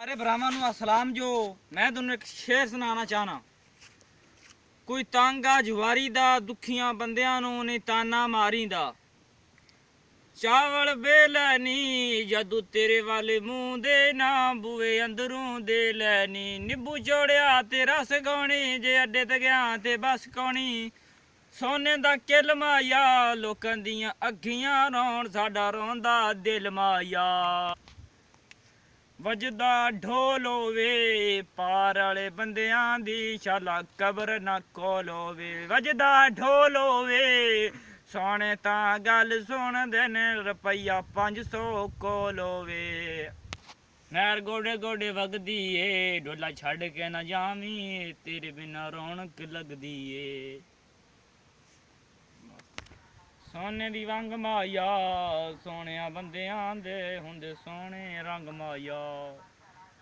अरे भरावां नूं अस्सलाम जो मैं तुहानूं एक शेर सुनाना चाहना। कोई तांगा जुआरी दा दुखियां बंदियां नूं नहीं ताना मारींदा। चावल बेलैनी जदू तेरे वाले मुंह दे ना बूए अंदरों दे लैनी। निब्बू जोड़िया ते रस गौनी जे अड्डे ते गया ते बस कौनी। सोने दा किल माया लोकां दियां अग्खियां रौन साडा रौंदा दिल माया। वजदा ढोल होवे पार वाले बंदियां दी शाला कबर ना कोल होवे। वजदा ढोल होवे सोने तां गल सुनदे ने रुपया 500 कोल होवे। नैर गोडे गोडे वगदी ए ढोला छड़ के ना जावी तेरे बिना रौनक लगदी ए। सोने दी वंग माया सोहणिया बंदियां दे हुंदे सोहणे रंग माया।